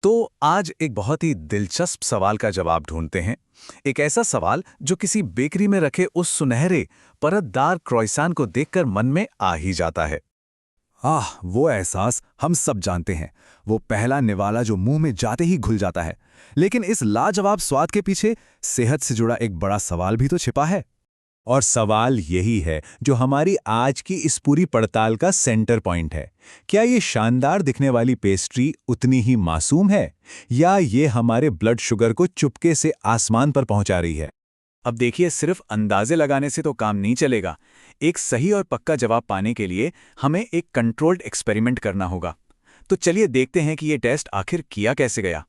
तो आज एक बहुत ही दिलचस्प सवाल का जवाब ढूंढते हैं। एक ऐसा सवाल जो किसी बेकरी में रखे उस सुनहरे परतदार क्रोइसान को देखकर मन में आ ही जाता है। वो एहसास हम सब जानते हैं। वो पहला निवाला जो मुंह में जाते ही घुल जाता है। लेकिन इस लाजवाब स्वाद के पीछे सेहत से जुड़ा एक बड़ा सवाल भी तो छिपा है। और सवाल यही है जो हमारी आज की इस पूरी पड़ताल का सेंटर पॉइंट है। क्या ये शानदार दिखने वाली पेस्ट्री उतनी ही मासूम है, या ये हमारे ब्लड शुगर को चुपके से आसमान पर पहुंचा रही है? अब देखिए, सिर्फ अंदाजे लगाने से तो काम नहीं चलेगा। एक सही और पक्का जवाब पाने के लिए हमें एक कंट्रोल्ड एक्सपेरिमेंट करना होगा। तो चलिए देखते हैं कि ये टेस्ट आखिर किया कैसे गया।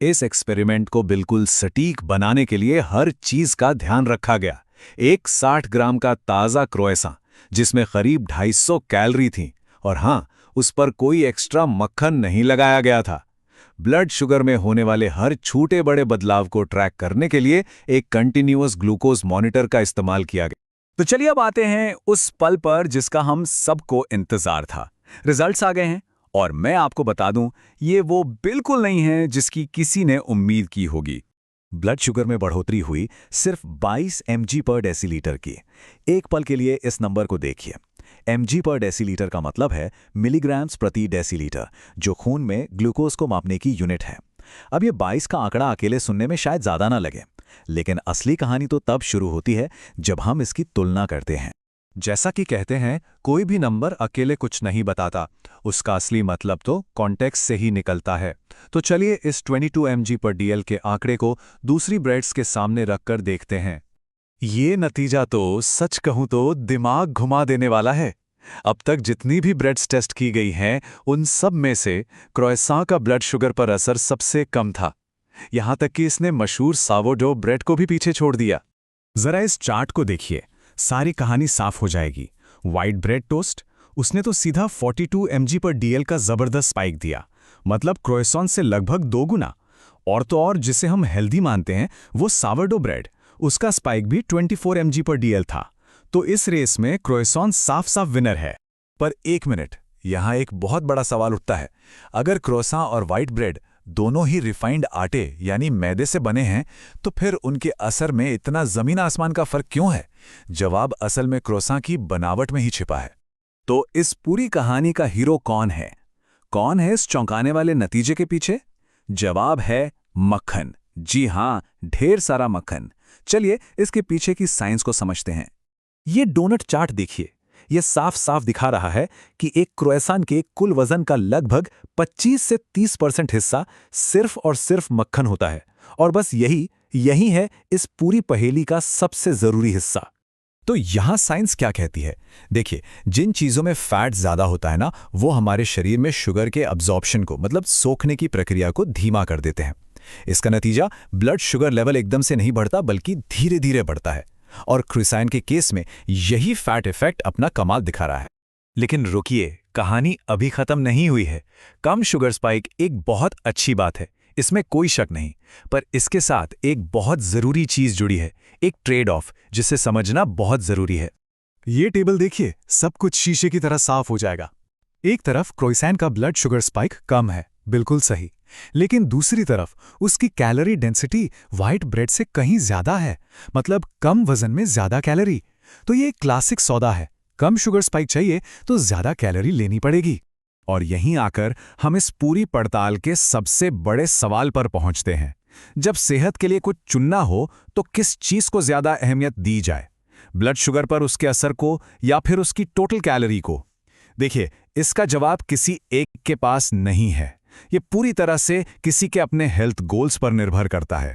इस एक्सपेरिमेंट को बिल्कुल सटीक बनाने के लिए हर चीज का ध्यान रखा गया। एक 60 ग्राम का ताज़ा क्रोएसान जिसमें करीब 250 कैलोरी थी, और हाँ, उस पर कोई एक्स्ट्रा मक्खन नहीं लगाया गया था। ब्लड शुगर में होने वाले हर छोटे बड़े बदलाव को ट्रैक करने के लिए एक कंटिन्यूअस ग्लूकोज मॉनिटर का इस्तेमाल किया गया। तो चलिए अब आते हैं उस पल पर जिसका हम सबको इंतजार था। रिजल्ट्स आ गए हैं, और मैं आपको बता दूं, ये वो बिल्कुल नहीं है जिसकी किसी ने उम्मीद की होगी। ब्लड शुगर में बढ़ोतरी हुई सिर्फ 22 mg पर डेसीलीटर की। एक पल के लिए इस नंबर को देखिए। mg पर डेसीलीटर का मतलब है मिलीग्राम्स प्रति डेसीलीटर, जो खून में ग्लूकोज को मापने की यूनिट है। अब ये 22 का आंकड़ा अकेले सुनने में शायद ज़्यादा ना लगे, लेकिन असली कहानी तो तब शुरू होती है जब हम इसकी तुलना करते हैं। जैसा कि कहते हैं, कोई भी नंबर अकेले कुछ नहीं बताता, उसका असली मतलब तो कॉन्टेक्स्ट से ही निकलता है। तो चलिए इस 22 mg पर डीएल के आंकड़े को दूसरी ब्रेड्स के सामने रखकर देखते हैं। ये नतीजा तो सच कहूं तो दिमाग घुमा देने वाला है। अब तक जितनी भी ब्रेड्स टेस्ट की गई हैं, उन सब में से क्रोएसान का ब्लड शुगर पर असर सबसे कम था। यहां तक कि इसने मशहूर सावोडो ब्रेड को भी पीछे छोड़ दिया। जरा इस चार्ट को देखिए, सारी कहानी साफ हो जाएगी। व्हाइट ब्रेड टोस्ट, उसने तो सीधा 42 mg पर डीएल का जबरदस्त स्पाइक दिया, मतलब क्रोएसान से लगभग 2 गुना। और तो और जिसे हम हेल्दी मानते हैं, वो सावरडो ब्रेड, उसका स्पाइक भी 24 mg पर डीएल था। तो इस रेस में क्रोएसान साफ साफ विनर है। पर एक मिनट, यहाँ एक बहुत बड़ा सवाल उठता है। अगर क्रोएसान और व्हाइट ब्रेड दोनों ही रिफाइंड आटे यानी मैदे से बने हैं, तो फिर उनके असर में इतना जमीन आसमान का फर्क क्यों है? जवाब असल में क्रोएसान की बनावट में ही छिपा है। तो इस पूरी कहानी का हीरो कौन है? कौन है इस चौंकाने वाले नतीजे के पीछे? जवाब है मक्खन। जी हां, ढेर सारा मक्खन। चलिए इसके पीछे की साइंस को समझते हैं। ये डोनट चार्ट देखिए, यह साफ साफ दिखा रहा है कि एक क्रोएसान के कुल वजन का लगभग 25 से 30% हिस्सा सिर्फ और सिर्फ मक्खन होता है। और बस यही है इस पूरी पहेली का सबसे जरूरी हिस्सा। तो यहां साइंस क्या कहती है? देखिए, जिन चीजों में फैट ज्यादा होता है ना, वो हमारे शरीर में शुगर के अब्जॉर्प्शन को, मतलब सोखने की प्रक्रिया को धीमा कर देते हैं। इसका नतीजा ब्लड शुगर लेवल एकदम से नहीं बढ़ता, बल्कि धीरे धीरे बढ़ता है। और क्रोएसान के केस में यही फैट इफेक्ट अपना कमाल दिखा रहा है। लेकिन रुकिए, कहानी अभी खत्म नहीं हुई है। कम शुगर स्पाइक एक बहुत अच्छी बात है, इसमें कोई शक नहीं। पर इसके साथ एक बहुत जरूरी चीज जुड़ी है, एक ट्रेड ऑफ, जिसे समझना बहुत जरूरी है। ये टेबल देखिए, सब कुछ शीशे की तरह साफ हो जाएगा। एक तरफ क्रोएसान का ब्लड शुगर स्पाइक कम है, बिल्कुल सही। लेकिन दूसरी तरफ उसकी कैलोरी डेंसिटी व्हाइट ब्रेड से कहीं ज्यादा है, मतलब कम वजन में ज्यादा कैलोरी। तो ये एक क्लासिक सौदा है। कम शुगर स्पाइक चाहिए तो ज्यादा कैलोरी लेनी पड़ेगी। और यहीं आकर हम इस पूरी पड़ताल के सबसे बड़े सवाल पर पहुंचते हैं। जब सेहत के लिए कुछ चुनना हो तो किस चीज को ज्यादा अहमियत दी जाए? ब्लड शुगर पर उसके असर को, या फिर उसकी टोटल कैलोरी को? देखिए, इसका जवाब किसी एक के पास नहीं है। ये पूरी तरह से किसी के अपने हेल्थ गोल्स पर निर्भर करता है।